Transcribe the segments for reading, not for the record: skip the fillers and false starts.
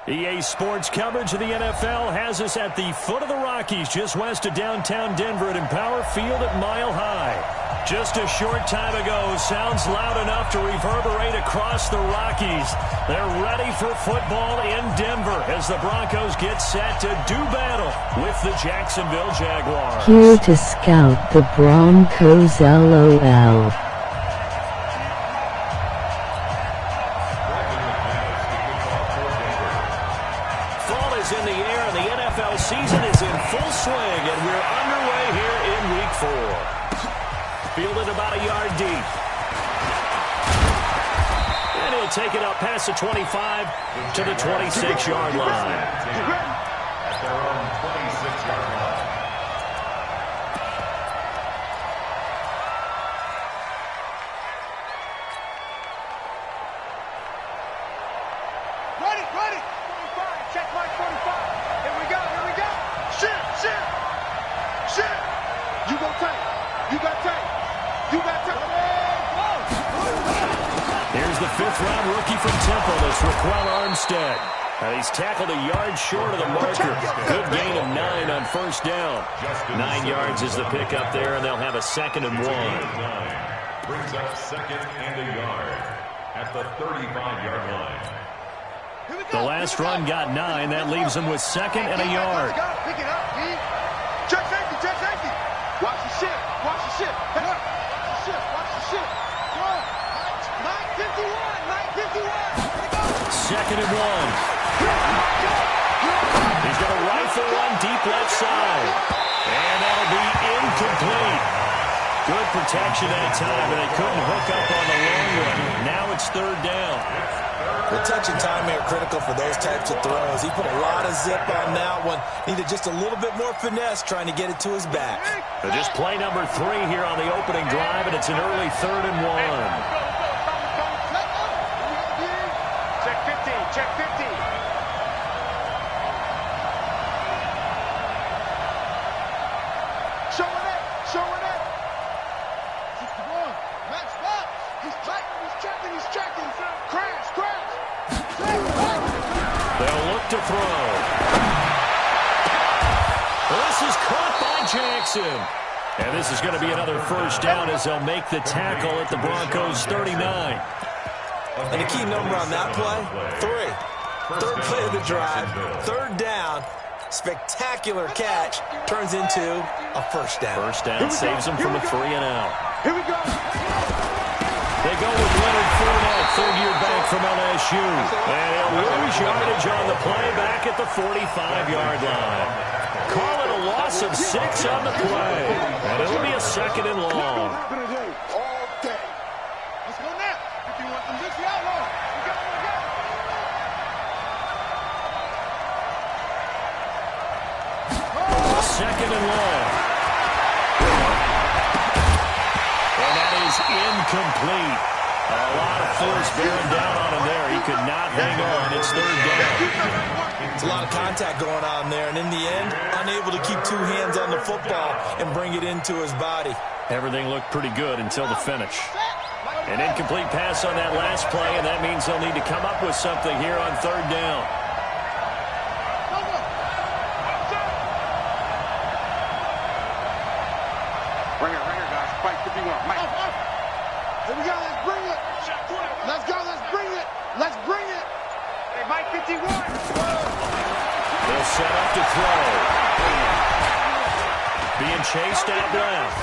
EA Sports coverage of the NFL has us at the foot of the Rockies, just west of downtown Denver at Empower Field at Mile High. Just a short time ago, sounds loud enough to reverberate across the Rockies. They're ready for football in Denver as the Broncos get set to do battle with the Jacksonville Jaguars. Here to scout the Broncos, LOL. In the air, and the NFL season is in full swing, and we're underway here in Week 4. Fielded about a yard deep. And he'll take it up past the 25 to the 26-yard line. At their own 26-yard line. Ready! 45, check mark 45. Here we go. Shit. You got tape. Here's the fifth-round rookie from Temple. It's Raquel Armstead. He's tackled a yard short of the marker. Good gain of 9 on first down. 9 yards is the pickup there, and they'll have a 2nd and 1. Brings up 2nd and a yard at the 35-yard line. The last run got 9. That leaves him with 2nd and a yard. Pick it up, G. Check safety. Watch the shit. Head up. Watch the shit. Go. 951. 2nd and 1. He's going to rifle one deep left side. And that'll be incomplete. Good protection that time, but they couldn't hook up on the long one. Now it's 3rd down. Well, touch and timing are critical for those types of throws. He put a lot of zip on that one. Needed just a little bit more finesse trying to get it to his back. But just play number 3 here on the opening drive, and it's an early 3rd and 1. Check 15. Showing it. Keep the ball. Max stop. He's checking. Crash. They'll look to throw. This is caught by Jackson. And this is going to be another first down as they'll make the tackle at the Broncos' 39. And a key number on that play, 3. 3rd play of the drive, 3rd down. Spectacular catch turns into a first down. First down saves them from a 3 and out. Here we go. They go with Leonard Fournette, third-year back from LSU. And he'll lose yardage on the play back at the 45-yard line. Call it a loss of 6 on the play. And it'll be a 2nd and long. All day. Let's go now. 51 from Dixie Outlaw. We got. 2nd and long. And that is incomplete. A lot of force bearing down on him there. He could not hang on. It's 3rd down. It's a lot of contact going on there, and in the end, unable to keep 2 hands on the football and bring it into his body. Everything looked pretty good until the finish. An incomplete pass on that last play, and that means they'll need to come up with something here on 3rd down. Right here, guys. Fight 51. Mike. Here we go. Let's bring it. Let's go. Let's bring it. Hey, Mike 51. They'll set up to throw. Being chased out left.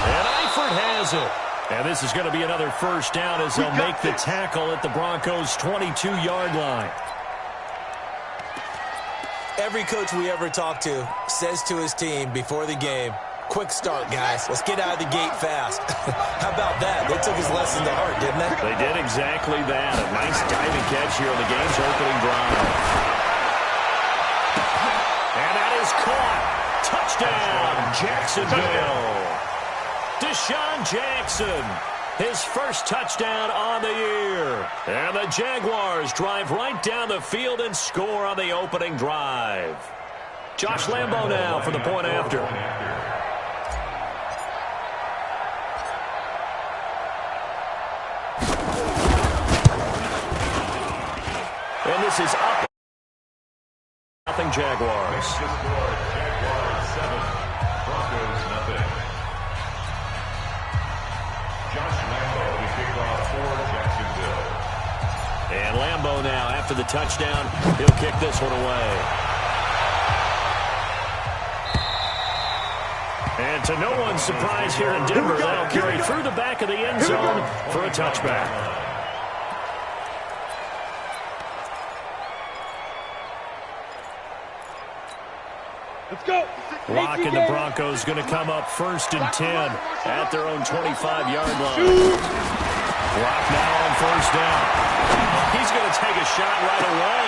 And Eifert has it. And this is going to be another first down as they'll make the tackle at the Broncos' 22-yard line. Every coach we ever talk to says to his team before the game, quick start, guys. Let's get out of the gate fast. How about that? They took his lesson to heart, didn't they? They did exactly that. A nice diving catch here on the game's opening drive. And that is caught. Touchdown, Jacksonville. Deshaun Jackson, his first touchdown on the year. And the Jaguars drive right down the field and score on the opening drive. Josh Lambo now for the point after. This is up. Nothing Jaguars. Jaguars 7, Broncos nothing. Josh Lambo to kick off for Jacksonville. And Lambo now, after the touchdown, he'll kick this one away. And to no one's surprise here in Denver, that'll carry through the back of the end zone for a touchback. Let's go. Lock and the Broncos going to come up 1st and 10 at their own 25-yard line. Lock now on 1st down. He's going to take a shot right away.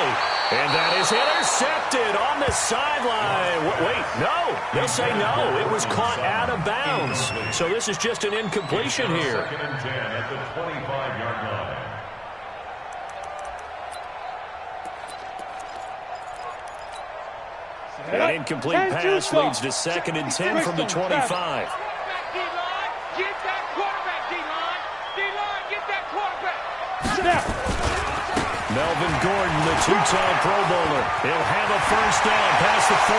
And that is intercepted on the sideline. Wait, no. They'll say no. It was caught out of bounds. So this is just an incompletion here. 2nd and 10 at the 25-yard line. An incomplete pass leads to 2nd and 10 from the 25. Melvin Gordon, the two-time Pro Bowler. He'll have a 1st down past the 40.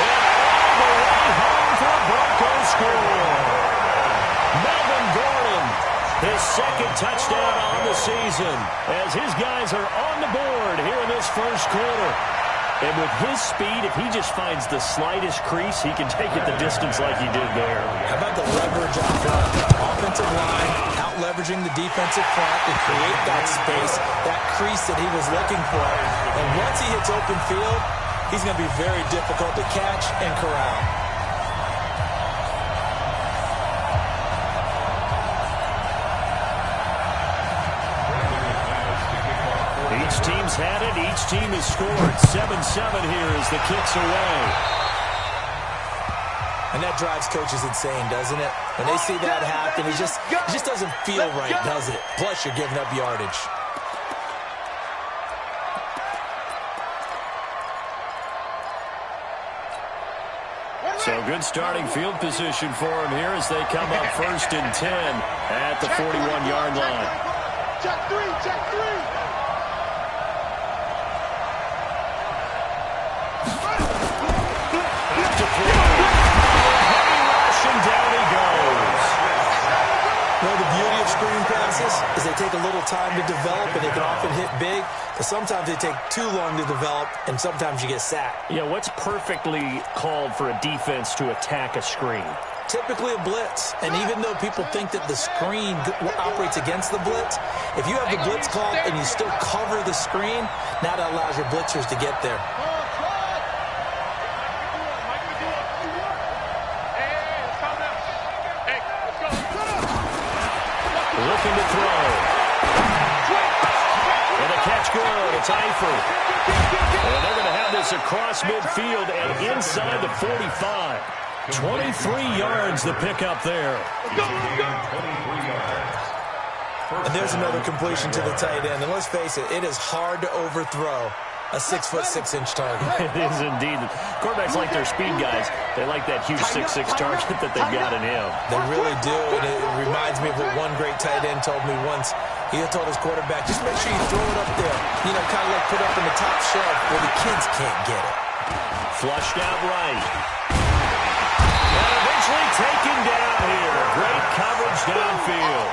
And all the way home for a Broncos score. Melvin Gordon, his 2nd touchdown on the season, as his guys are on the board here in this 1st quarter. And with his speed, if he just finds the slightest crease, he can take it the distance like he did there. How about the leverage up front? Offensive line, out-leveraging the defensive front to create that space, that crease that he was looking for. And once he hits open field, he's going to be very difficult to catch and corral. Each team's had it. Each team has scored. 7-7 here as the kick's away. And that drives coaches insane, doesn't it? When they see that happen, it just doesn't feel right, does it? Plus, you're giving up yardage. So good starting field position for them here as they come up 1st and 10 at the 41-yard line. Check three, check three. Well, the beauty of screen passes is they take a little time to develop, and they can often hit big, but sometimes they take too long to develop, and sometimes you get sacked. Yeah, what's perfectly called for a defense to attack a screen? Typically a blitz, and even though people think that the screen operates against the blitz, if you have the blitz called and you still cover the screen, now that allows your blitzers to get there. Looking to throw. And a catch good. It's Eifert. And they're going to have this across midfield and inside the 45. 23 yards the pickup there. And there's another completion to the tight end. And let's face it, it is hard to overthrow a 6'6" target. It is indeed. Quarterbacks like their speed guys. They like that huge 6'6" target that they've got in him. They really do, and it reminds me of what one great tight end told me once. He had told his quarterback, just make sure you throw it up there. You know, kind of like put up in the top shelf where the kids can't get it. Flushed out right. And eventually taken down here. Great coverage downfield.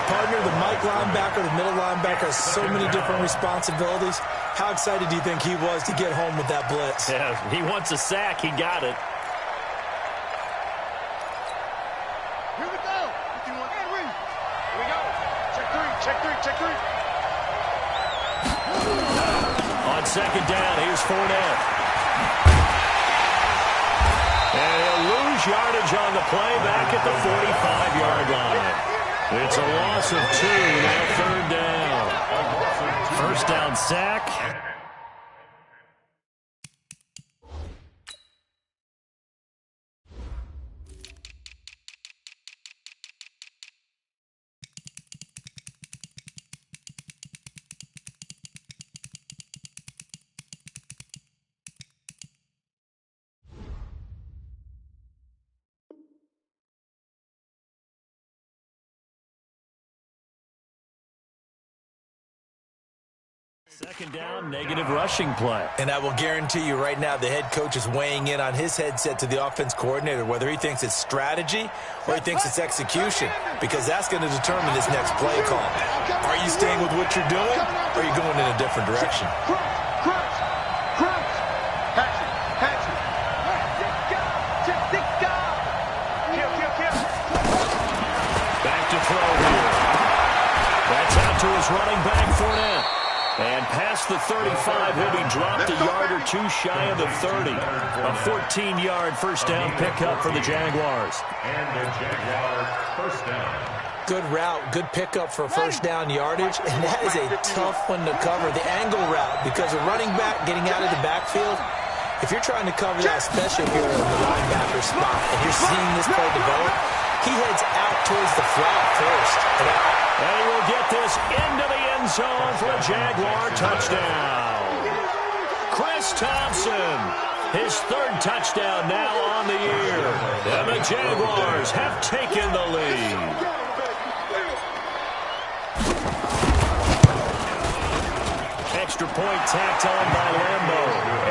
Partner, the Mike linebacker, the middle linebacker has so many different responsibilities. How excited do you think he was to get home with that blitz? Yeah, he wants a sack. He got it. Here we go. 51-3. Here we go. Check three, check three, check three. On 2nd down, here's Fournette. And he'll lose yardage on the play back at the 45-yard line. It's a loss of 2, now 3rd down. 1st down sack. Second down, negative rushing play. And I will guarantee you right now the head coach is weighing in on his headset to the offense coordinator, whether he thinks it's strategy or he thinks it's execution, because that's going to determine this next play call. Are you staying with what you're doing, or are you going in a different direction? Back to throw here. That's out to his running back, Fournette. And past the 35, he'll be dropped a yard or two shy of the 30. A 14-yard first down pickup for the Jaguars. And the Jaguars first down. Good route, good pickup for first down yardage, and that is a tough one to cover. The angle route, because a running back getting out of the backfield, if you're trying to cover that, especially if you're in the linebacker spot, and you're seeing this play develop, he heads out towards the flat first. And he will get this into the end zone for a Jaguar touchdown. Chris Thompson, his third touchdown now on the year. And the Jaguars have taken the lead. Extra point tacked on by Lambo.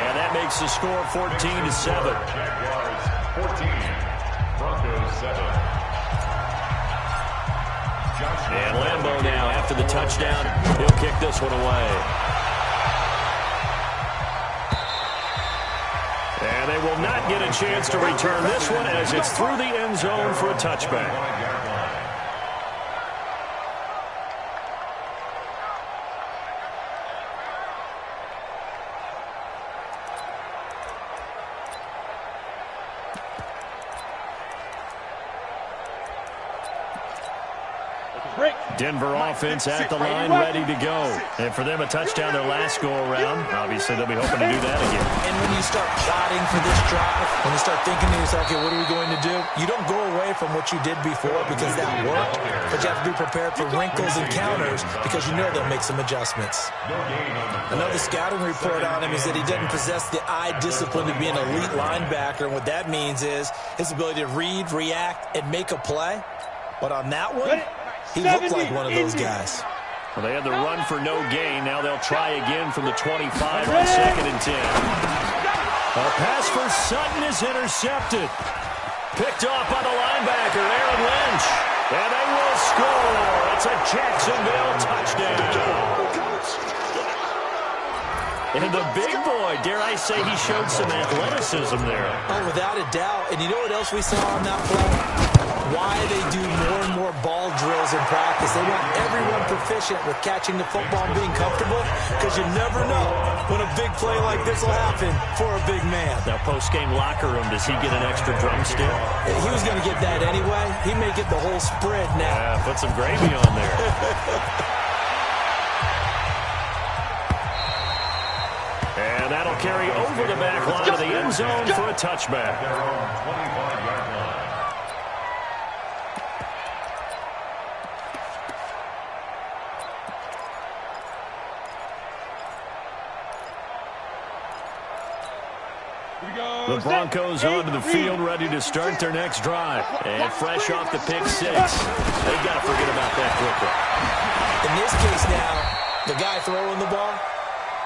And that makes the score 14-7. Jaguars 14, Broncos 7. And Lambo now, after the touchdown, he'll kick this one away. And they will not get a chance to return this one as it's through the end zone for a touchback. Denver offense at the line, ready to go. And for them, a touchdown their last go-around. Obviously, they'll be hoping to do that again. And when you start plotting for this drive, when you start thinking to yourself, okay, what are we going to do? You don't go away from what you did before because that worked, but you have to be prepared for wrinkles and counters because you know they'll make some adjustments. Another scouting report on him is that he doesn't possess the eye discipline to be an elite linebacker, and what that means is his ability to read, react, and make a play. But on that one, he looked like one of those guys. Well, they had the run for no gain. Now they'll try again from the 25 on 2nd and 10. A pass for Sutton is intercepted. Picked off by the linebacker, Aaron Lynch. And they will score. It's a Jacksonville touchdown. And the big boy, dare I say, he showed some athleticism there. Oh, without a doubt. And you know what else we saw on that play? Why they do more and more ball drills in practice. They want everyone proficient with catching the football and being comfortable, because you never know when a big play like this will happen for a big man. Now, post-game locker room, does he get an extra drumstick? He was going to get that anyway. He may get the whole spread now. Yeah, put some gravy on there. And that'll carry over the back line of the end zone for a touchback. Their own 25-yard line. The Broncos onto the field, ready to start their next drive. And fresh off the pick six, they've got to forget about that quickly. In this case now, the guy throwing the ball,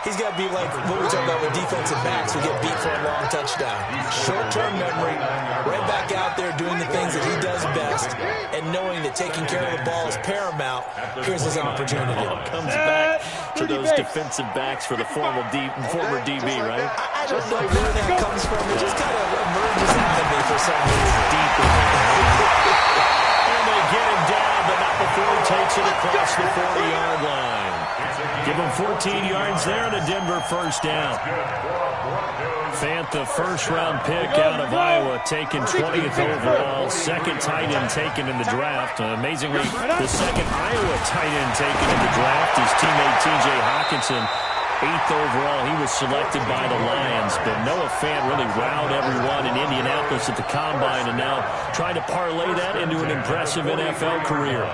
he's got to be like what we talked about with defensive backs who get beat for a long touchdown. Short-term memory, right back out there doing the things that he does best, and knowing that taking care of the ball is paramount. Here's his opportunity. Comes back to those defensive backs for the former DB, right? I don't know where that comes from. It just kind of emerges out of me for some reason. Deep in there. And they get him down, but not before he takes it across the 40-yard line. Give him 14 yards there and a Denver first down. Fant, the first-round pick out of Iowa, taken 20th overall. Second tight end taken in the draft. Amazingly, the second Iowa tight end taken in the draft. His teammate T.J. Hawkinson, 8th overall. He was selected by the Lions. But Noah Fant really wowed everyone in Indianapolis at the Combine, and now trying to parlay that into an impressive NFL career.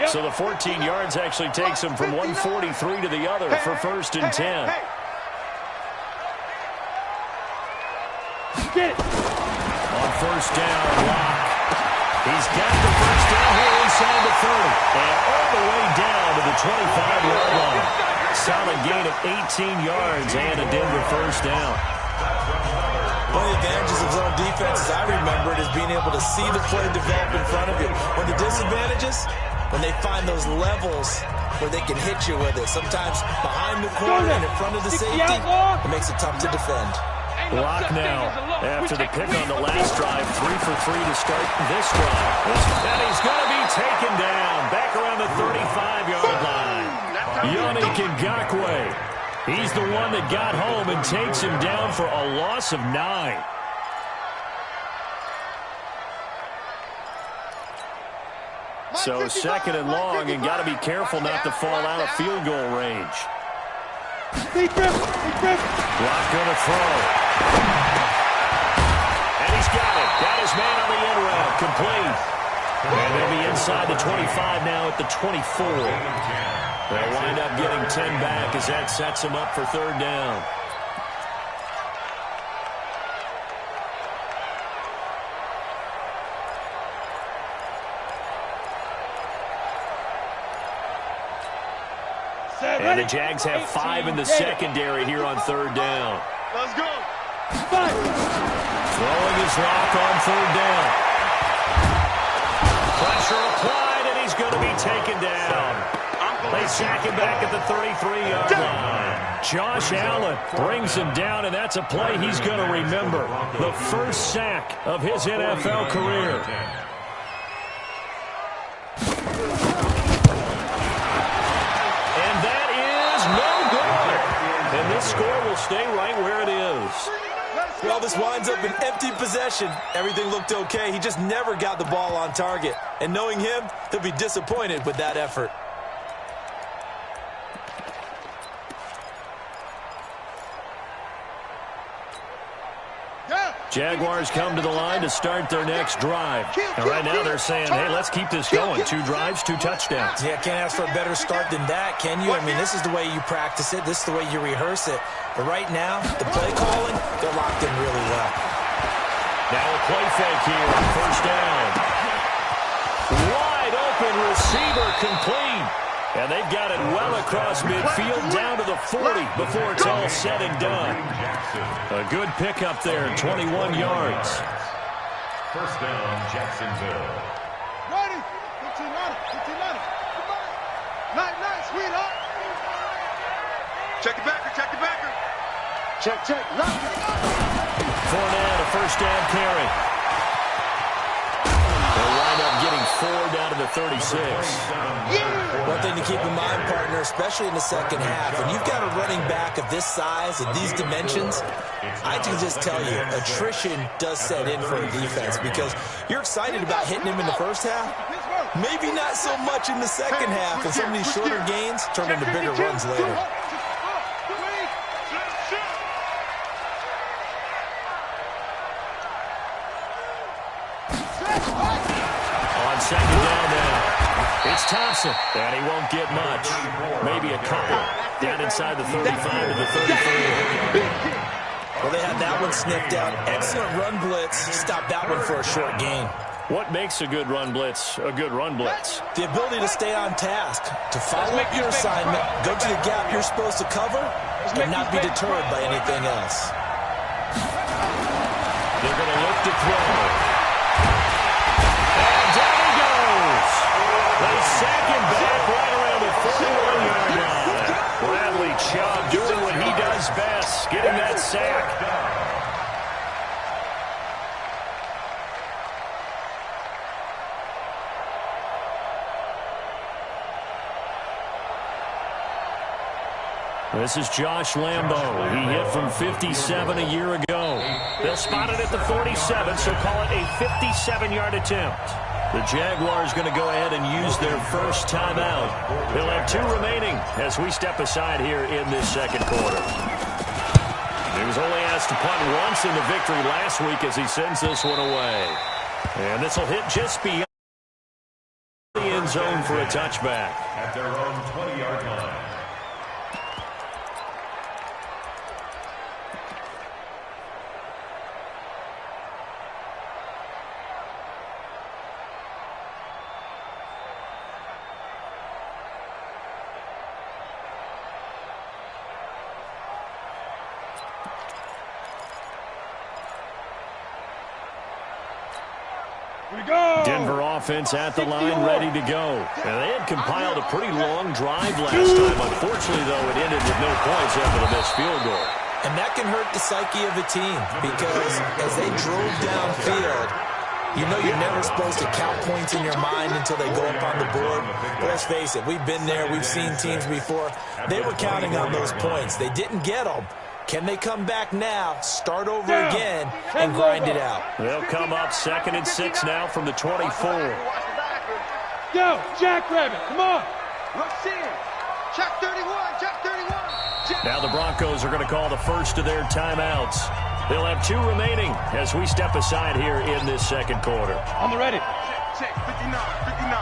So the 14 yards actually takes him from 143 to the other for 1st and 10. On 1st down, Locke. He's got the first down here inside the 30 and all the way down to the 25-yard line. Solid gain of 18 yards and a Denver first down. One of the advantages of zone defense, as I remember it, is being able to see the play develop in front of you. One of the disadvantages, when they find those levels where they can hit you with it. Sometimes behind the corner and in front of the safety, it makes it tough to defend. Block now after the pick on the last drive. 3 for 3 to start this drive. And he's going to be taken down back around the 35-yard line. Yannick Ngakoue. He's the one that got home and takes him down for a loss of 9. So second and long, and got to be careful not to fall out of field goal range. Block going to throw. And he's got it. Got his man on the end route. Complete. And they'll be inside the 25 now at the 24. They'll wind up getting 10 back as that sets them up for third down. And the Jags have 5 in the secondary here on third down. Let's go. Throwing his rock on third down. Pressure applied, and he's going to be taken down. They sack him back at the 33-yard line. Josh Allen brings him down, and that's a play he's going to remember. The first sack of his NFL career. And this score will stay right where it is. Well, this winds up an empty possession. Everything looked okay. He just never got the ball on target. And knowing him, he'll be disappointed with that effort. Jaguars come to the line to start their next drive. And right now they're saying, hey, let's keep this going. 2 drives, 2 touchdowns. Yeah, can't ask for a better start than that, can you? I mean, this is the way you practice it. This is the way you rehearse it. But right now, the play calling, they're locked in really well. Now a play fake here. First down. Wide open receiver complete. And they've got it well across midfield down to the 40 before it's all said and done. A good pickup there, 21 yards. First down, Jacksonville. Ready? 15 on it. Night, sweetheart. Check the backer. Check. Fournette, a first down carry. They'll wind up getting 4 down to the 36. One thing to keep in mind, partner, especially in the second half, when you've got a running back of this size and these dimensions, I can just tell you, attrition does set in for a defense because you're excited about hitting him in the first half. Maybe not so much in the second half, and some of these shorter gains turn into bigger runs later. On second down now, it's Thompson, and he won't get much. Maybe a couple. Down inside the 35 to the 34. Well, they had that one sniffed out. Excellent run blitz. Stopped that one for a short gain. What makes a good run blitz a good run blitz? The ability to stay on task, to follow up your assignment, go to the gap you're supposed to cover, and not be deterred by anything else. They're going to look to throw. And down he goes. They sack him back right around the 41-yard line. Bradley Chubb doing what he does best, getting that sack. This is Josh Lambo. He hit from 57 a year ago. They'll spot it at the 47, so call it a 57-yard attempt. The Jaguars going to go ahead and use their first timeout. They'll have 2 remaining as we step aside here in this second quarter. He was only asked to punt once in the victory last week as he sends this one away. And this will hit just beyond the end zone for a touchback. At their own 20-yard line. Denver offense at the line, ready to go. And they had compiled a pretty long drive last time. Unfortunately, though, it ended with no points after the missed field goal. And that can hurt the psyche of a team because as they drove downfield, you know you're never supposed to count points in your mind until they go up on the board. But let's face it, we've been there. We've seen teams before. They were counting on those points. They didn't get them. Can they come back now, start over again, and grind it out? They'll come up 2nd and 6 now from the 24. Go, Jackrabbit, come on. Rush in. Check 31, check 31. Now the Broncos are going to call the first of their timeouts. They'll have 2 remaining as we step aside here in this second quarter. I'm ready. Check, 59, 59.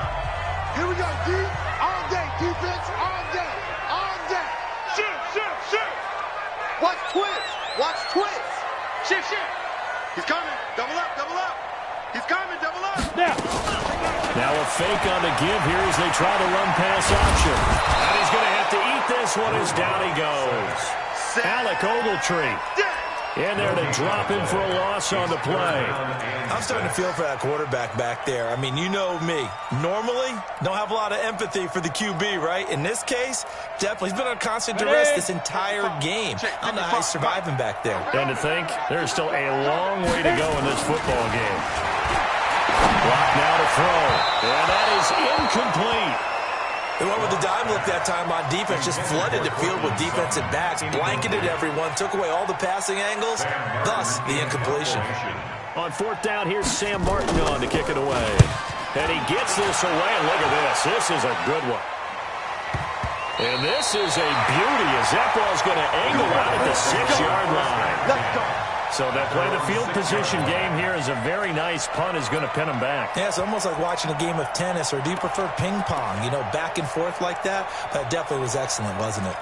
Here we go, D. All day, defense, all day, all day. Shoot. Watch twins. Shift. He's coming. Double up. He's coming, double up. Now a fake on the give here as they try to run pass option. And he's going to have to eat this one as down he goes. Alec Ogletree in there to drop him for a loss on the play. I'm starting to feel for that quarterback back there. I mean, you know me. Normally, don't have a lot of empathy for the QB, right? In this case, definitely. He's been on constant duress this entire game. I don't know how he's surviving back there. And to think, there's still a long way to go in this football game. Block now to throw. And that is incomplete. They went with the dime look that time on defense, just flooded the field with defensive backs, blanketed everyone, took away all the passing angles, thus the incompletion. On 4th down, here's Sam Martin on to kick it away. And he gets this away, and look at this. This is a good one. And this is a beauty as that ball's going to angle out at the 6-yard line. So that play the field position game here is a very nice punt is going to pin them back. Yeah, it's almost like watching a game of tennis, or do you prefer ping pong? You know, back and forth like that? That definitely was excellent, wasn't it?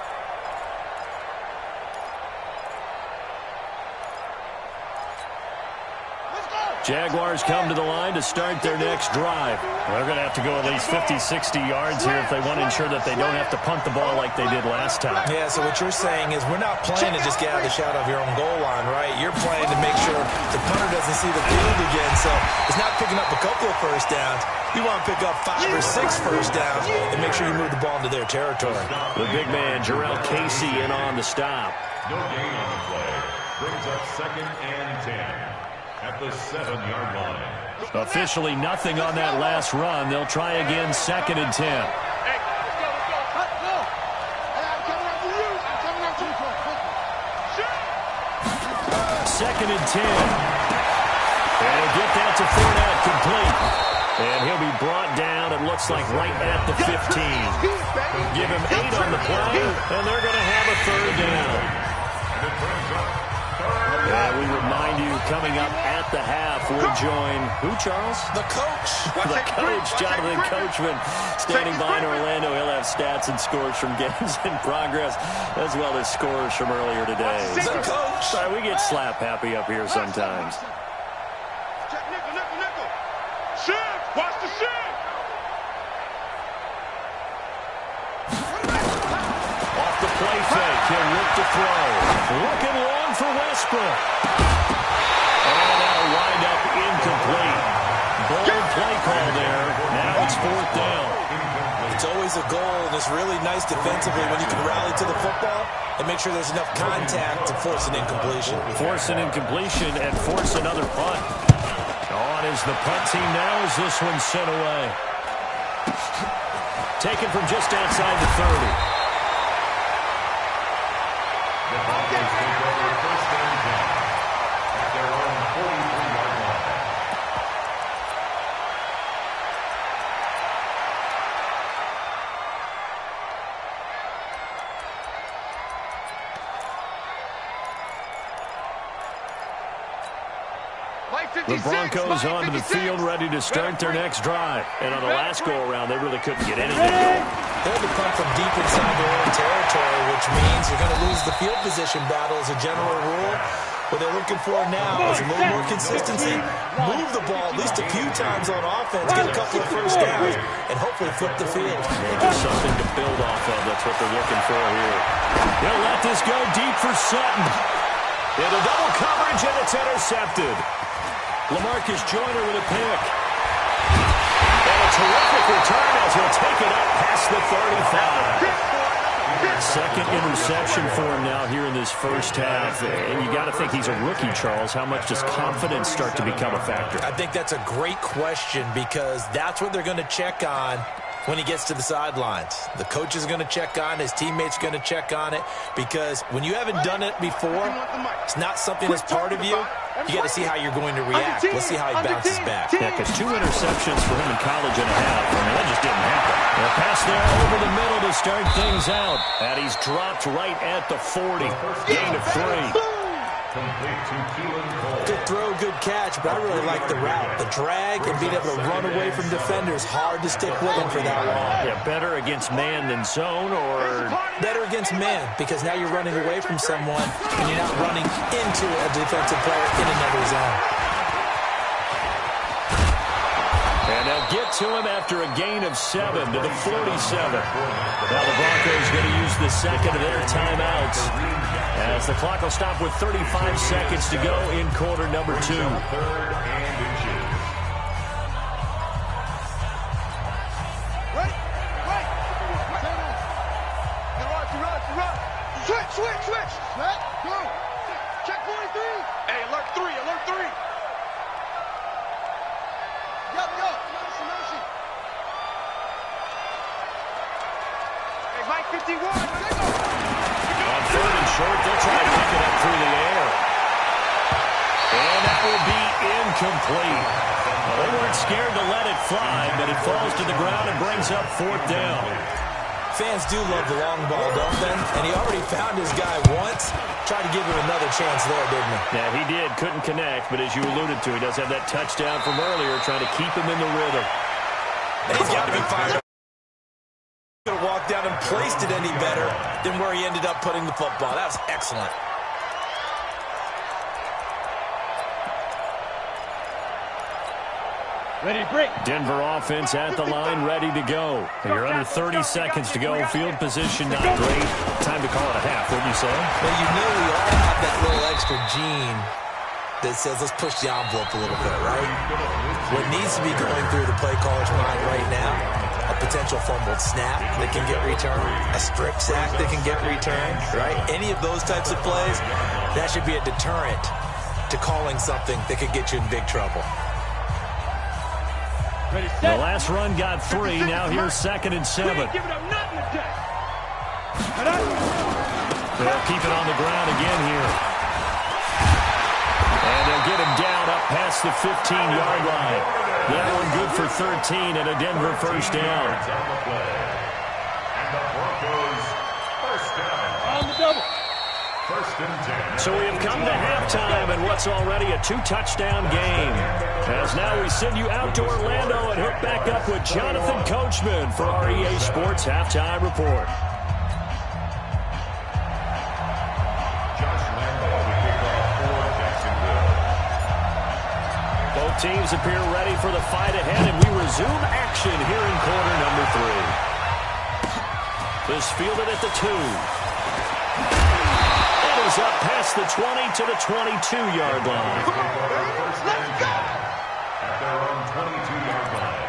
Jaguars come to the line to start their next drive. They're going to have to go at least 50, 60 yards here if they want to ensure that they don't have to punt the ball like they did last time. Yeah, so what you're saying is we're not playing to just get out of the shadow of your own goal line, right? You're playing to make sure the punter doesn't see the field again. So it's not picking up a couple of first downs. You want to pick up 5 or 6 first downs and make sure you move the ball into their territory. The big man, Jarrell Casey, in on the stop. No gain on the play. Brings up 2nd and 10. At the 7-yard line. Officially nothing on that last run. They'll try again 2nd and 10. Hey, let's go. I'm coming after you. 2nd and 10. And he'll get that to Fournette, complete. And he'll be brought down, it looks like, right at the 15. Give him 8 on the play, and they're going to have a 3rd down. We remind you, coming up at the half, we'll join who, Charles? The coach. The coach, Jonathan Coachman, standing by in Orlando. He'll have stats and scores from games in progress, as well as scores from earlier today. The coach. We get slap happy up here sometimes. Check nickel. Shift. Watch the shift. Off the play fake, he'll look to throw. Looking long for Westbrook. And that'll wind up incomplete. Bold play call there. Now it's 4th down. It's always a goal, and it's really nice defensively when you can rally to the football and make sure there's enough contact to force an incompletion. Force an incompletion and force another punt. On is the punt team now as this one's sent away. Taken from just outside the 30. The Broncos take over 1st and 10 at their own 43-yard line. The Broncos onto the field, ready to start their next drive. And on the last go-around, they really couldn't get anything going. They had to come from deep inside their own territory, which means you're going to lose the field position battle as a general rule. What they're looking for now is a little more consistency, move the ball at least a few times on offense, get a couple of first downs, and hopefully flip the field. Just something to build off of. That's what they're looking for here. They'll let this go deep for Sutton. Into double coverage, and it's intercepted. LaMarcus Joyner with a pick. terrific return as he'll take it up past the 35. Second interception for him now here in this first half. And you got to think he's a rookie, Charles. How much does confidence start to become a factor? I think that's a great question because that's what they're going to check on when he gets to the sidelines. The coach is going to check on it. His teammates are going to check on it because when you haven't done it before, it's not something that's part of you. You got to see how you're going to react. Let's see how he bounces back. Yeah, because 2 interceptions for him in college and a half. I mean, that just didn't happen. A pass there over the middle to start things out. And he's dropped right at the 40. Gain of 3. Good throw, good catch, but I really like the route. The drag and being able to run away from defenders, hard to stick with him for that long. Yeah, better against man than zone, or better against man, because now you're running away from someone and you're not running into a defensive player in another zone. And they'll get to him after a gain of 7 to the 47. Now the Broncos going to use the second of their timeouts as the clock will stop with 35 seconds to go in quarter number 2. Switch. Go. Check 43. Hey, alert 3. Go. Mercy. Hey, Mike 51. On third and short, they'll try to pick it up through the air. And that will be incomplete. Well, they weren't scared to let it fly, but it falls to the ground and brings up 4th down. Fans do love the long ball, don't they? And he already found his guy once. Tried to give him another chance there, didn't he? Yeah, he did. Couldn't connect, but as you alluded to, he does have that touchdown from earlier, trying to keep him in the rhythm. And he's got to be fired up. He could have walked down and placed it any better than where he ended up putting the football. That was excellent. Ready, break. Denver offense at the line, ready to go. You're under 30 seconds to go. Field position not great. Time to call it a half, wouldn't you say? Well, you know we all have that little extra gene that says let's push the envelope a little bit, right? What needs to be going through the play caller's mind right now, a potential fumbled snap that can get returned, a strip sack that can get returned, right? Any of those types of plays, that should be a deterrent to calling something that could get you in big trouble. The last run got 3. Now here's 2nd and 7. They'll keep it on the ground again here. And they'll get him down up past the 15-yard line. That one good for 13 and a Denver first down. And the Broncos first down. On the double. First and 10. So we have come to halftime in what's already a 2-touchdown game. As now we send you out to Orlando and hook back up with Jonathan Coachman for our EA Sports Halftime Report. Josh Lambo to kick off for Jacksonville. Both teams appear ready for the fight ahead, and we resume action here in quarter number 3. This fielded at the 2. Is up past the 20 to the 22-yard line. Let's go! At their own 22-yard line.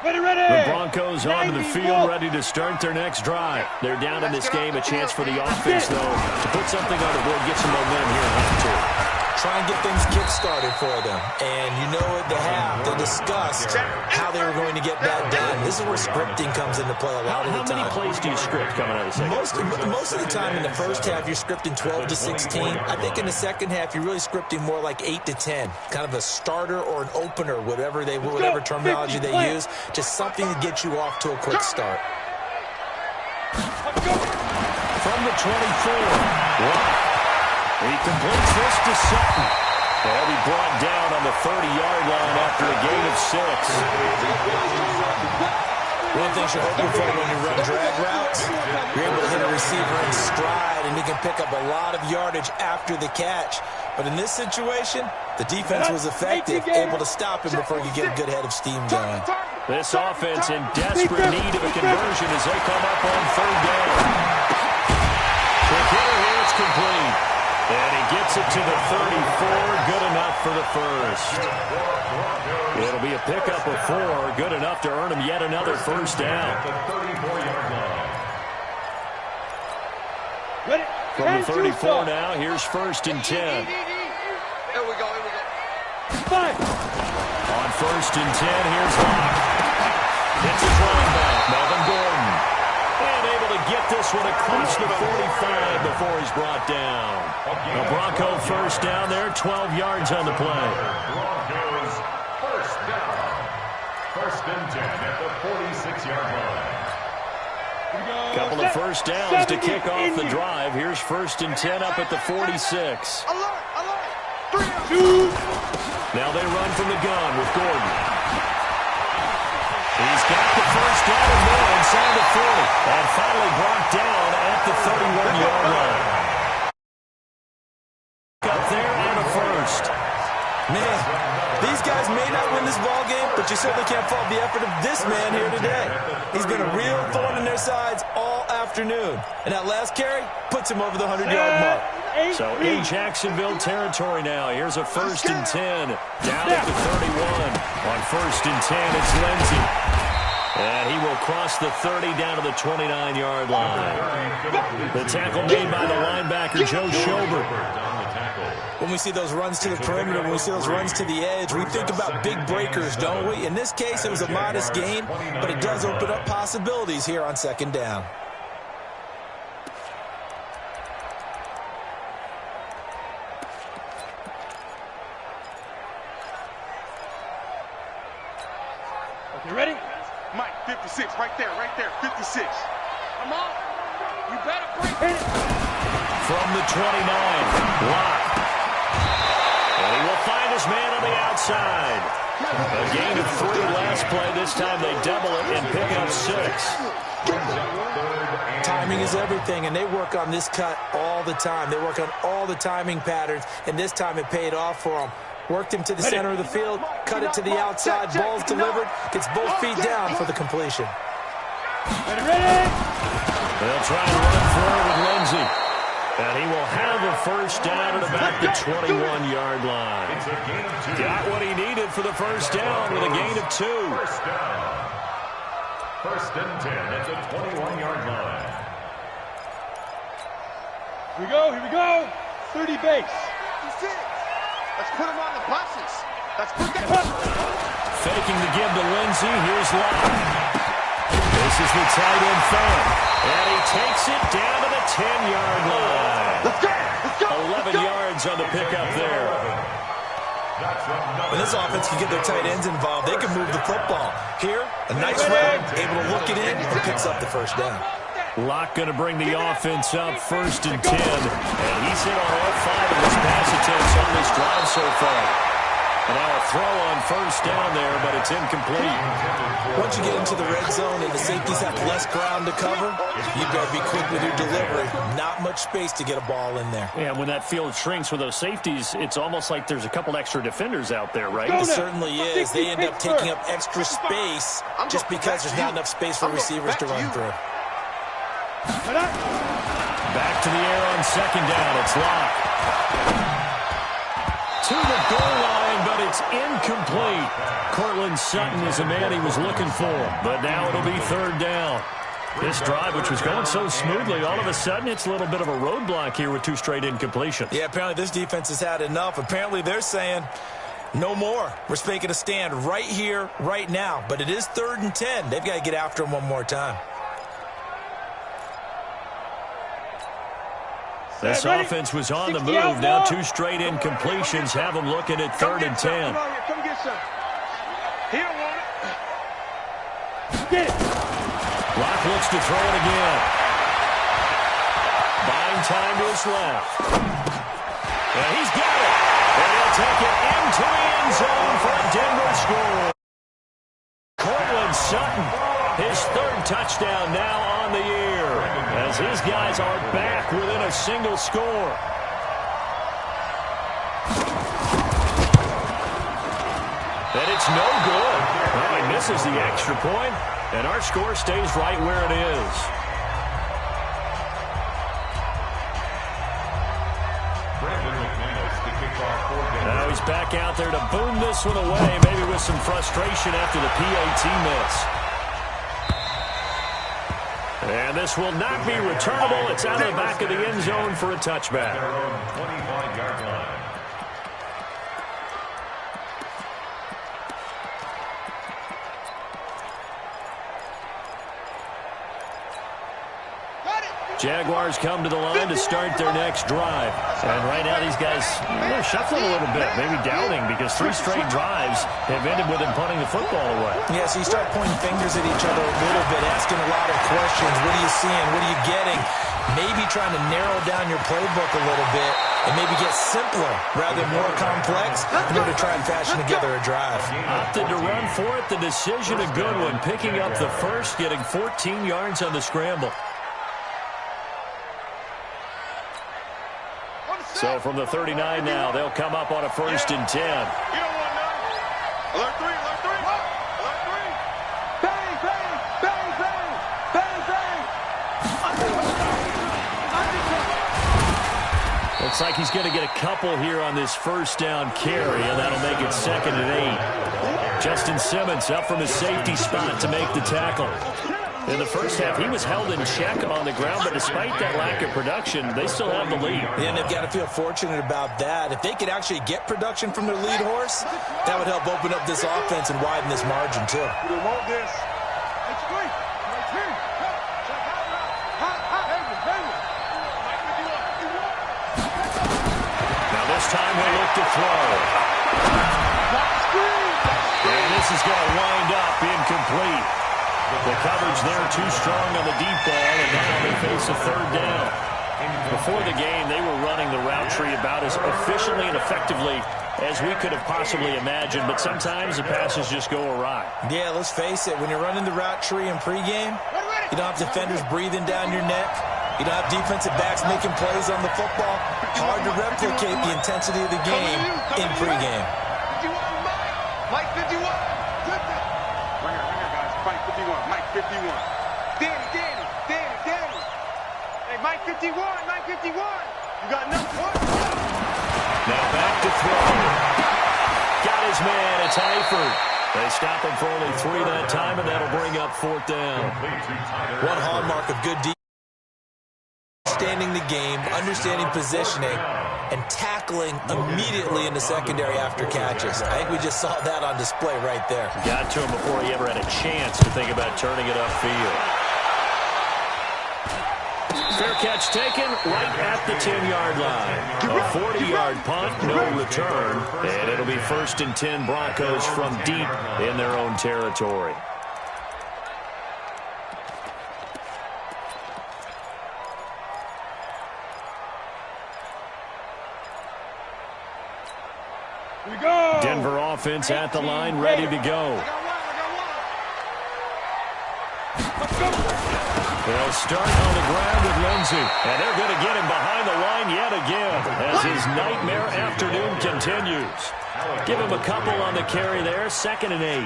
The Broncos onto the field, ready to start their next drive. They're down in this game, a chance for the offense, though, to put something on the board, get some momentum here in half 2. Try and get things kick-started for them. And you know what they have. They discussed how they were going to get that done. This is where scripting comes into play a lot of the time. How many plays do you script coming out of the second? Most of the time in the first half, you're scripting 12 to 16. I think in the second half, you're really scripting more like 8 to 10. Kind of a starter or an opener, whatever terminology they use. Just something to get you off to a quick start. From the 24. He completes this to Sutton. They'll be brought down on the 30-yard line after a gain of 6. One thing you're hoping for when you run drag routes, you're able to hit a receiver in stride, and he can pick up a lot of yardage after the catch. But in this situation, the defense was effective, able to stop him before he could get a good head of steam going. This offense in desperate need of a conversion as they come up on third down. Quick hitter here, it's complete. And he gets it to the 34, good enough for the first. It'll be a pickup of 4, good enough to earn him yet another first down. From the 34 now, here's 1st and 10. Here we go. On 1st and 10, here's Locke. Hits his running back, Melvin Gordon. And able to get this one across the 45 before he's brought down. A Bronco first down there, 12 yards on the play. Broncos first down. 1st and 10 at the 46-yard line. Couple of first downs to kick off the drive. Here's 1st and 10 up at the 46. Now they run from the gun with Gordon. He's got the first down and more inside the 40. And finally brought down at the 31-yard line. Up there and a first. Man, these guys may not win this ball game, but you certainly can't fault the effort of this man here today. He's been a real thorn in their sides all afternoon. And that last carry puts him over the 100-yard mark. So in Jacksonville territory now. Here's a 1st and 10. Down at the 31. On 1st and 10, it's Lindsey. And he will cross the 30 down to the 29-yard line. The tackle made by the linebacker, Joe Schobert. When we see those runs to the perimeter, when we see those runs to the edge, we think about big breakers, don't we? In this case, it was a modest gain, but it does open up possibilities here on 2nd down. You ready? Mike, 56, right there, 56. Come on. You better break it. From the 29, Locke. And he will find his man on the outside. A gain of 3 last play. This time they double it and pick up 6. Timing is everything, and they work on this cut all the time. They work on all the timing patterns, and this time it paid off for them. Worked him to the center of the field, cut it to the outside, ball's delivered, gets both feet down for the completion. They'll try to run forward with Lindsey. And he will have a first down at about the 21-yard line. Got what he needed for the first down with a gain of 2. First down. 1st and 10 at the 21-yard line. Here we go. 30 base. 56. Let's put him on the buses. Let's put that. Faking the give to Lindsey. Here's Locke. This is the tight end fan. And he takes it down to the 10-yard line. Let's go. 11 yards on the pickup there. When this offense can get their tight ends involved, they can move the football. Here, a nice route, able to look it in, and picks up the first down. Locke going to bring the offense up 1st and 10. And he's hit on all 5 of his pass attempts on this drive so far. And now a throw on first down there, but it's incomplete. Once you get into the red zone and the safeties have less ground to cover, you better be quick with your delivery. Not much space to get a ball in there. Yeah, when that field shrinks with those safeties, it's almost like there's a couple extra defenders out there, right? It certainly is. They end up taking up extra space just because there's not enough space for receivers to run through. Back to the air on 2nd down. It's Locke. To the goal line, but it's incomplete. Cortland Sutton is the man he was looking for, but now it'll be 3rd down. This drive, which was going so smoothly, all of a sudden it's a little bit of a roadblock here with 2 straight incompletions. Yeah, apparently this defense has had enough. Apparently they're saying, no more. We're making a stand right here, right now. But it is 3rd and 10. They've got to get after him one more time. This offense was on the move. Now 2 straight incompletions have them looking at 3rd and 10. Come get some. He don't want it. Get it. Locke looks to throw it again. Buying time to his left. And he's got it. And he'll take it into the end zone for a Denver score. Cortland Sutton, his 3rd touchdown now on the year, as his guys are back within a single score. And it's no good. Well, point, misses the extra point, and our score stays right where it is. Now he's back out there to boom this one away, maybe with some frustration after the PAT miss. And this will not be returnable. It's out of the back of the end zone for a touchback. 25-yard line. Jaguars come to the line to start their next drive. And right now these guys are shuffling a little bit, maybe doubting, because 3 straight drives have ended with them punting the football away. Yeah, so you start pointing fingers at each other a little bit, asking a lot of questions. What are you seeing? What are you getting? Maybe trying to narrow down your playbook a little bit and maybe get simpler rather than more complex in order to try and fashion together a drive. Opted to run for it. The decision a good one. Picking up the first, getting 14 yards on the scramble. So from the 39 now, they'll come up on a 1st and 10. You don't want none. Alert 3, alert 3. Alert 3. Bang, bang, bang, bang, bang, bang. Looks like he's going to get a couple here on this 1st down carry, and that'll make it 2nd and 8. Justin Simmons up from his safety spot to make the tackle. In the first half, he was held in check on the ground, but despite that lack of production, they still have the lead. And they've got to feel fortunate about that. If they could actually get production from their lead horse, that would help open up this offense and widen this margin, too. We want this. Now this time we look to throw. And this is going to wind up incomplete. The coverage there too strong on the deep ball, and now they face a 3rd down. Before the game, they were running the route tree about as efficiently and effectively as we could have possibly imagined, but sometimes the passes just go awry. Yeah, let's face it, when you're running the route tree in pregame, you don't have defenders breathing down your neck. You don't have defensive backs making plays on the football. Hard to replicate the intensity of the game in pregame. Mike 51. Right here, guys. Mike 51. Mike 51. Danny. Hey, Mike 51. Mike 51. You got enough points? Now back to throw. Got his man. It's Eifert. They stop him for only 3 that time, and that'll bring up 4th down. One hallmark of good defense. Understanding the game, understanding positioning, and tackling immediately in the secondary after catches. I think we just saw that on display right there. Got to him before he ever had a chance to think about turning it upfield. Fair catch taken right at the 10-yard line. A 40-yard punt, no return, and it'll be 1st and 10 Broncos from deep in their own territory. Denver offense at the line, ready to go. They'll start on the ground with Lindsey, and they're going to get him behind the line yet again as his nightmare afternoon continues. Give him a couple on the carry there, 2nd and 8.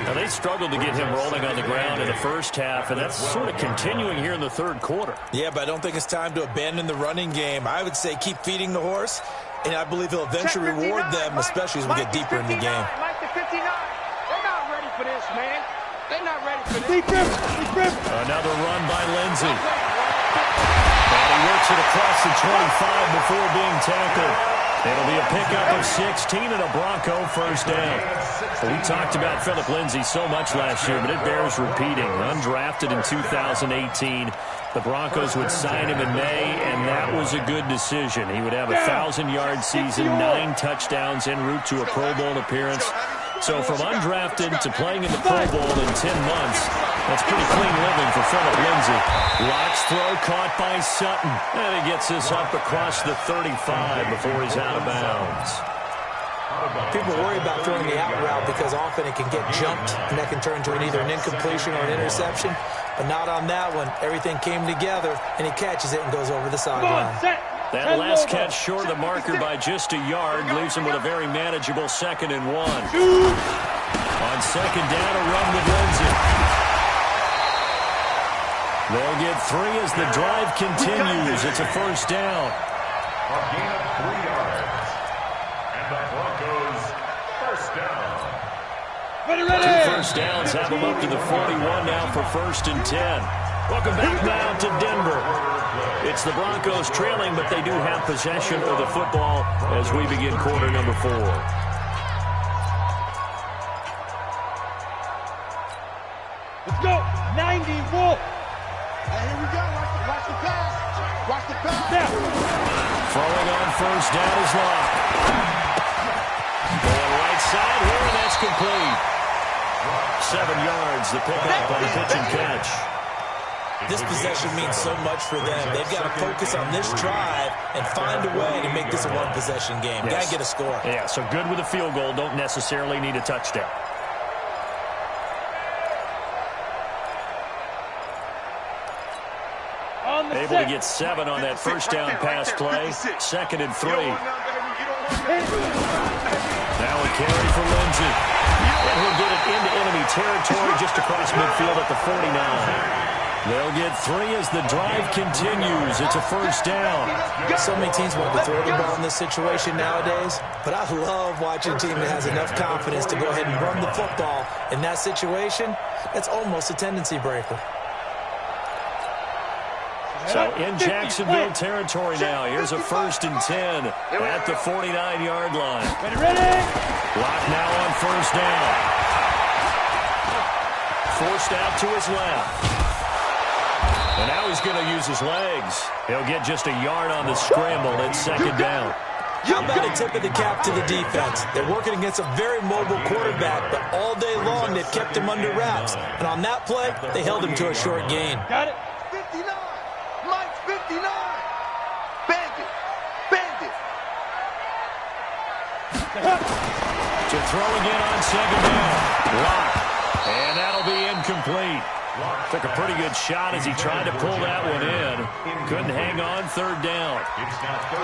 Now, they struggled to get him rolling on the ground in the first half, and that's sort of continuing here in the 3rd quarter. Yeah, but I don't think it's time to abandon the running game. I would say keep feeding the horse, and I believe he'll eventually reward them, especially as we get deeper in the game. Mike the 59. They're not ready for this, man. They're not ready for this. Another run by Lindsey. And he works it across the 25 before being tackled. It'll be a pickup of 16 and a Bronco 1st down. We talked about Philip Lindsey so much last year, but it bears repeating. Undrafted in 2018. The Broncos would sign him in May, and that was a good decision. He would have a 1,000-yard season, 9 touchdowns en route to a Pro Bowl appearance. So from undrafted to playing in the Pro Bowl in 10 months, that's pretty clean living for Philip Lindsey. Locks throw caught by Sutton. And he gets this up across the 35 before he's out of bounds. People worry about throwing the out route because often it can get jumped, and that can turn into either an incompletion or an interception. But not on that one. Everything came together, and he catches it and goes over the sideline. That last catch short of the marker by just a yard leaves him with a very manageable 2nd and 1. On second down, a run with Lindsay. They'll get 3 as the drive continues. It's a first down. A gain of 3 yards. And the Broncos first down. Two first downs have them up to the 41 now for 1st and 10. Welcome back now to Denver. It's the Broncos trailing, but they do have possession of the football as we begin quarter number 4. Let's go. 90 Wolf. Hey, here we go. Watch the pass. Watch the pass. Snap. Throwing on first down is Locke. Going right side here, and that's complete. 7 yards, the pickup on the pitch and catch. This possession means so much for them. They've got to focus on this drive and find a way to make this a one-possession game. Yes. Got to get a score. Yeah, so good with a field goal. Don't necessarily need a touchdown. Able to get 7 on that first down pass play. 2nd and 3. Now a carry for Lindsay. And he'll get it into enemy territory just across midfield at the 49. They'll get 3 as the drive continues. It's a first down. So many teams want to throw the ball in this situation nowadays, but I love watching a team that has enough confidence to go ahead and run the football. In that situation, that's almost a tendency breaker. So in Jacksonville territory now. Here's a 1st and 10 at the 49-yard line. Ready. Lock now on first down. Forced out to his left. And now he's going to use his legs. He'll get just a yard on the scramble at 2nd down. How about a tip of the cap to the defense? They're working against a very mobile quarterback, but all day long they've kept him under wraps. And on that play, they held him to a short gain. Got it. 59. Mike's 59. Bandit. Bandit. To throw again on 2nd down. Lock. And that'll be incomplete. Took a pretty good shot as he tried to pull that one in. Couldn't hang on 3rd down.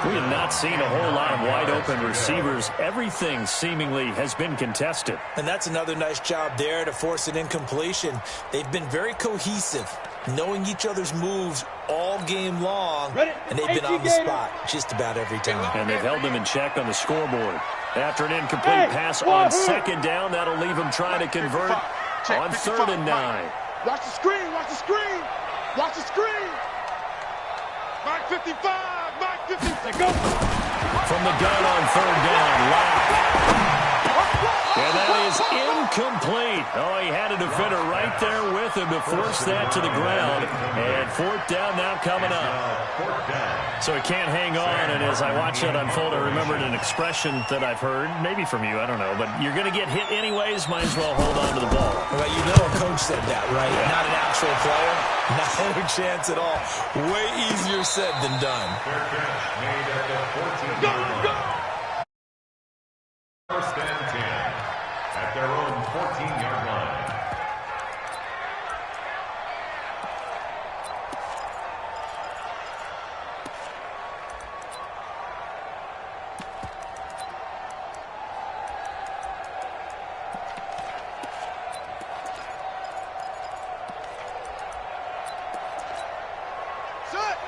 We have not seen a whole lot of wide-open receivers. Everything seemingly has been contested. And that's another nice job there to force an incompletion. They've been very cohesive, knowing each other's moves all game long, and they've been on the spot just about every time. And they've held them in check on the scoreboard. After an incomplete pass on 2nd down, that'll leave them trying to convert on 3rd and 9. Watch the screen. Watch the screen. Watch the screen. Mike 55. Mike 55. Go. From the gun on 3rd down, Lock. And that is incomplete. Oh, he had a defender right there with him to force that to the ground. And 4th down now coming up. So he can't hang on. And as I watch that unfold, I remembered an expression that I've heard, maybe from you, I don't know. But you're going to get hit anyways, might as well hold on to the ball. Well, you know a coach said that, right? Yeah. Not an actual player. Not a chance at all. Way easier said than done. Fair catch made at the 14-yard line. 1st and 10 at their own 14-yard line.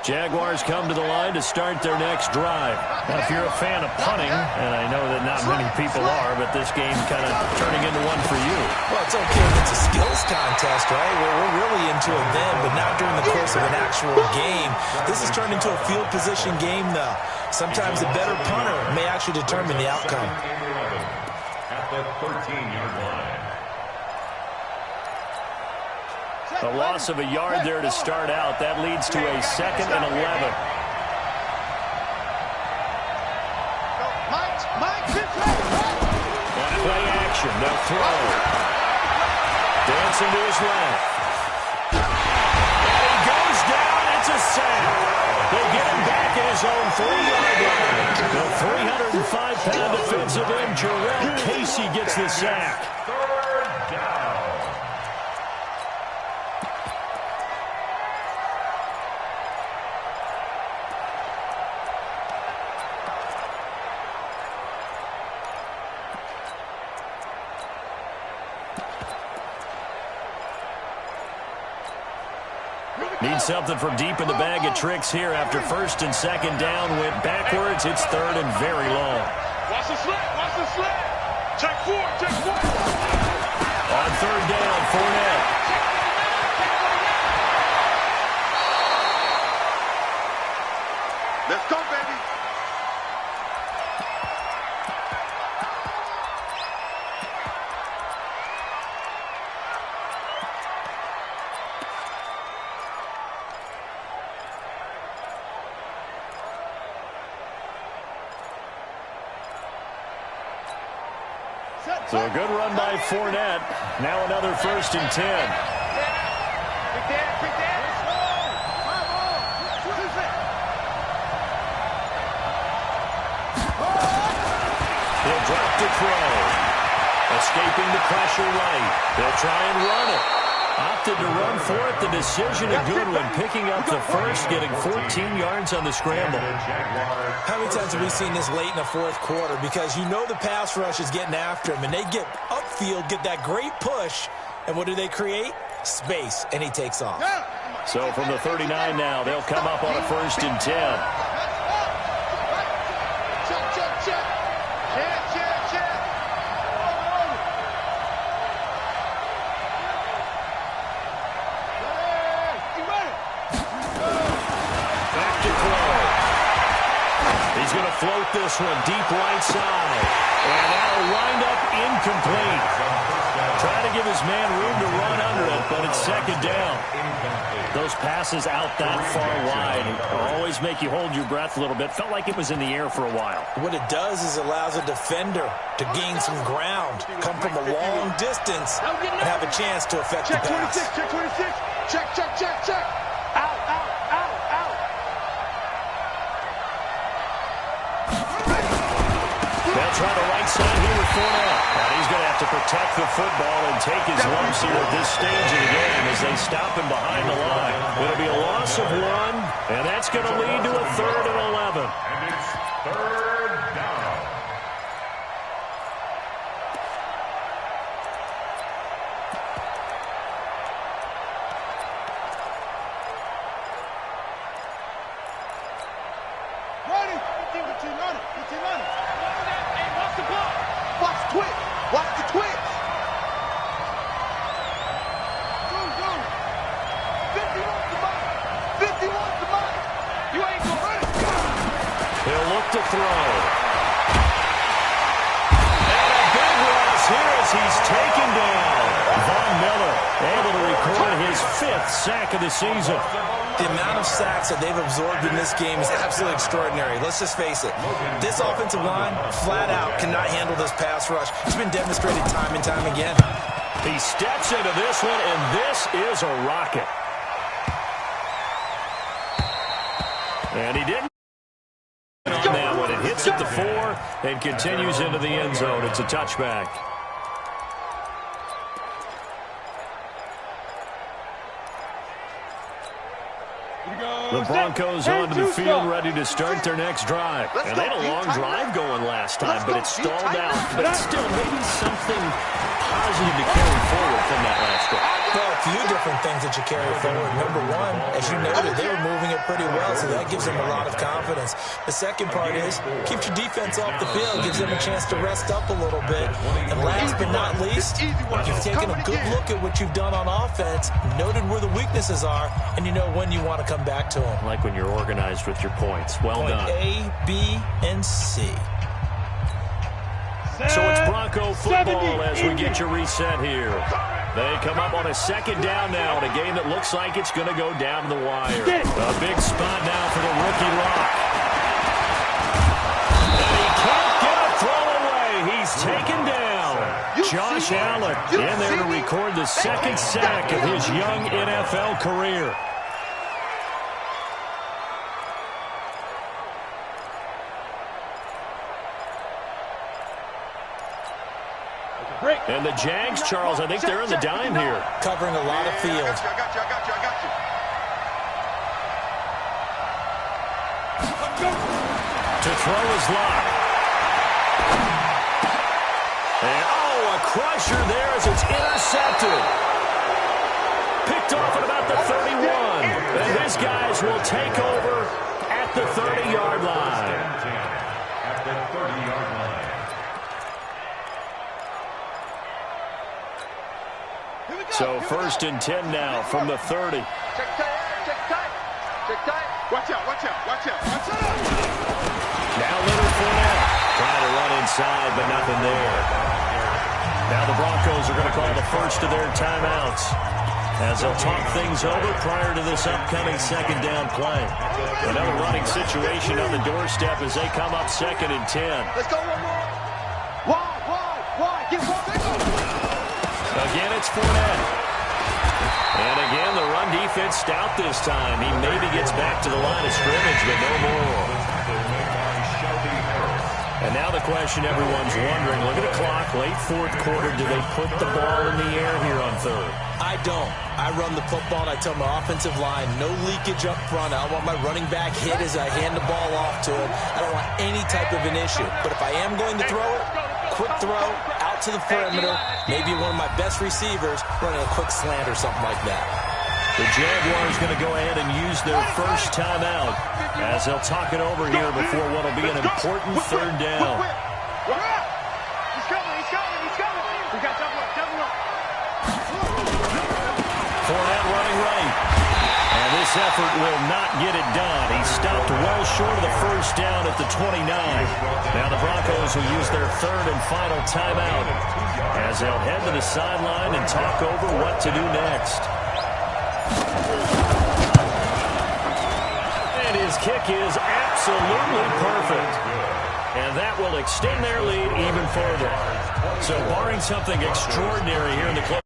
Jaguars come to the line to start their next drive. Now, if you're a fan of punting, and I know that not many people are, but this game kind of turning into one for you. Well, it's okay if it's a skills contest, right? We're really into it then, but not during the course of an actual game. This has turned into a field position game, though. Sometimes a better punter may actually determine the outcome. At the 13-yard line. A loss of a yard there to start out. That leads to a 2nd and 11. On play action, they'll throw. Dancing to his left. And he goes down. It's a sack. They get him back at his own 3-yard line. The 305-pound defensive end, Jarrell Casey, gets the sack. 3rd down. Needing something from deep in the bag of tricks here after first and second down went backwards. It's third and very long. Watch the sled. Watch the sled. Check four. Check four. On third down, Fournette. Let's go, baby. So a good run by Fournette. Now another first and 10. He'll drop to throw. Escaping the pressure right. They'll try and run it. Opted to run for it. The decision a good one. Picking up the first, getting 14 yards on the scramble. How many times have we seen this late in the fourth quarter? Because you know the pass rush is getting after him, and they get upfield, get that great push, and what do they create? Space, and he takes off. So from the 39 now, they'll come up on a first and 10. Check, check, check. Check, check, check. Back to throw. He's going to float this one deep right side. And that'll wind up incomplete. Trying to give his man room to run under it, but it's second down. Those passes out that far wide always make you hold your breath a little bit. Felt like it was in the air for a while. What it does is allows a defender to gain some ground, come from a long distance, and have a chance to affect the Check pass. 26. Check 26. Check, check, check, check. Out, out, out, out. They'll try the right side here with Fournette. And he's going to have to protect the football and take his lumps here at this stage of the game as they stop him behind the line. It'll be a loss of one, and that's going to lead to a third and 11. And it's third down. Ready? 15 on it. 15 on it. Hey, watch the ball. Watch the twitch. Watch the twitch. Zoom, zoom. 50 wants the money. 50 wants the money. You ain't gonna run it. He'll look to throw. And a big loss here as he's taken down. Von Miller able to record his 5th sack of the season. The amount of sacks that they've absorbed in this game is absolutely extraordinary. Let's just face it. This offensive line, flat out, cannot handle this pass rush. It's been demonstrated time and time again. He steps into this one, and this is a rocket. And he didn't on that one. It hits at the 4 and continues into the end zone. It's a touchback. The Broncos onto the field, ready to start their next drive. And they had a long drive going last time, but it stalled out. But still, maybe something positive to carry forward from that last drive. Well, a few different things that you carry forward. Number one, as you noted, they were moving it pretty well, so that gives them a lot of confidence. The second part is, keeps your defense off the field, gives them a chance to rest up a little bit. And last but not least, you've taken a good look at what you've done on offense, noted where the weaknesses are, and you know when you want to come back to them. Like when you're organized with your points. Well Point done. A, B, and C. So it's Bronco football as we get your reset here. They come up on a second down now in a game that looks like it's going to go down to the wire. A big spot now for the rookie Rock. And he can't get a throw away. He's taken down. Josh Allen in there to record the second sack of his young NFL career. And the Jags, Charles, I think they're in the dime here. Covering a lot of field. I got you. To throw his lock. And, a crusher there as it's intercepted. Picked off at about the 31. And his guys will take over at the 30-yard line. At the 30-yard line. So 1st and 10 now from the 30. Check tight, check tight, check tight. Watch out, watch out, watch out, watch out. Now Leonard Fournette trying to run inside, but nothing there. Now the Broncos are going to call the first of their timeouts as they'll talk things over prior to this upcoming 2nd down play. Another running situation on the doorstep as they come up 2nd and 10. Let's go one more. Wide, get one. Again, it's Fournette. And again, the run defense stout this time. He maybe gets back to the line of scrimmage, but no more. And now the question everyone's wondering, look at the clock, late 4th quarter, do they put the ball in the air here on 3rd? I don't. I run the football, and I tell my offensive line, no leakage up front. I don't want my running back hit as I hand the ball off to him. I don't want any type of an issue. But if I am going to throw it, quick throw, out to the perimeter, maybe one of my best receivers running a quick slant or something like that. The Jaguars going to go ahead and use their first timeout as they'll talk it over here before what will be an important 3rd down. He's coming. We got double up. Fournette running right. And this effort will not get it done. He stopped well short of the first down at the 29. Now the Broncos will use their 3rd and final timeout as they'll head to the sideline and talk over what to do next. And his kick is absolutely perfect. And that will extend their lead even further. So barring something extraordinary here in the close,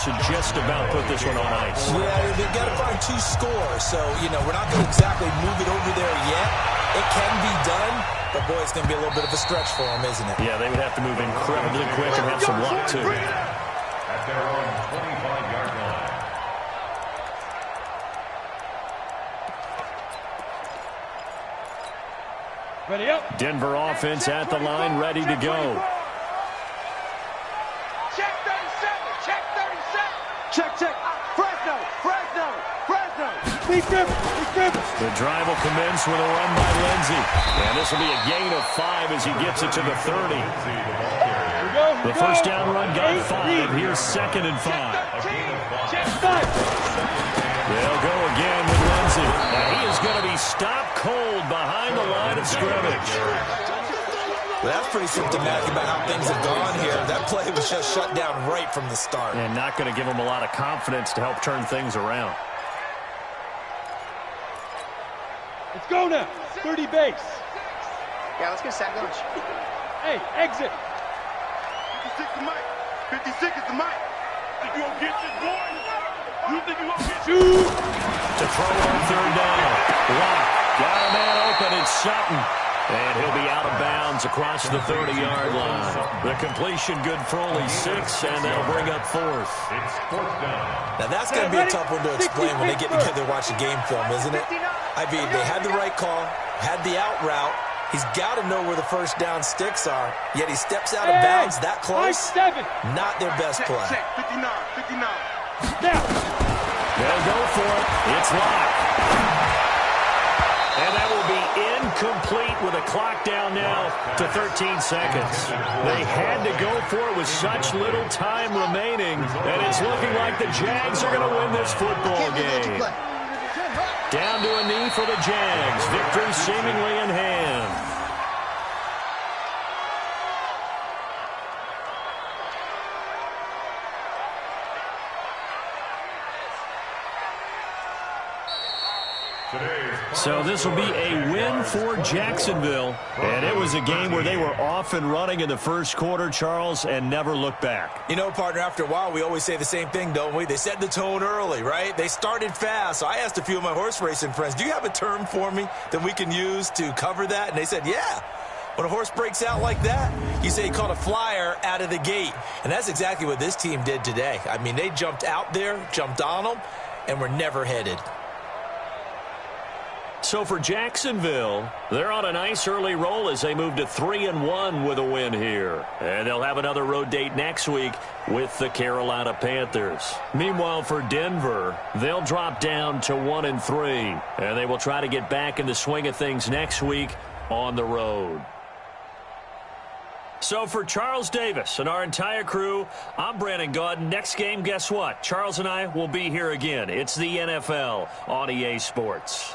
should just about put this one on ice. Yeah, they've got to find 2 scores. So, we're not going to exactly move it over there yet. It can be done, but boy, it's going to be a little bit of a stretch for them, isn't it? Yeah, they would have to move incredibly quick and have some luck, too. At their own 25-yard line. Ready up. Denver offense at the line, ready to go. Check 37, check 37. Check. Fresno. Speed grip. The drive will commence with a run by Lindsey. And this will be a gain of 5 as he gets it to the 30. The first down run got 5. Here's 2nd and 5. Check 5. They'll go again with Lindsey. Now he is going to be stopped cold behind the line of scrimmage. Well, that's pretty symptomatic about how things have gone here. That play was just shut down right from the start. And not going to give him a lot of confidence to help turn things around. Let's go now. 30 base. Yeah, let's get a sack lunch. Hey, exit. 56 the mic. 56 is the mic. Think you gonna get this, boy? You think you gonna get Shoot. To throw on 3rd down. Lock. Got a man open. It's Sutton. And he'll be out of bounds across the 30-yard line. The completion good for only 6, and that'll bring up 4th. It's 4th down. Now, that's going to be a tough one to explain when they get together and watch the game film, isn't it? I mean, they had the right call, had the out route. He's got to know where the first down sticks are, yet he steps out of bounds that close. 5-7. Not their best play. check 59. Now. They'll go for it. It's locked. And that will be incomplete with a clock down now to 13 seconds. They had to go for it with such little time remaining, and it's looking like the Jags are going to win this football game. Down to a knee for the Jags. Victory seemingly in hand. So this will be a win for Jacksonville. And it was a game where they were off and running in the first quarter, Charles, and never looked back. You know, partner, after a while, we always say the same thing, don't we? They set the tone early, right? They started fast. So I asked a few of my horse racing friends, do you have a term for me that we can use to cover that? And they said, yeah. When a horse breaks out like that, you say he caught a flyer out of the gate. And that's exactly what this team did today. I mean, they jumped out there, jumped on them, and were never headed. So for Jacksonville, they're on a nice early roll as they move to 3-1 with a win here. And they'll have another road date next week with the Carolina Panthers. Meanwhile, for Denver, they'll drop down to 1-3. And they will try to get back in the swing of things next week on the road. So for Charles Davis and our entire crew, I'm Brandon Gaudin. Next game, guess what? Charles and I will be here again. It's the NFL on EA Sports.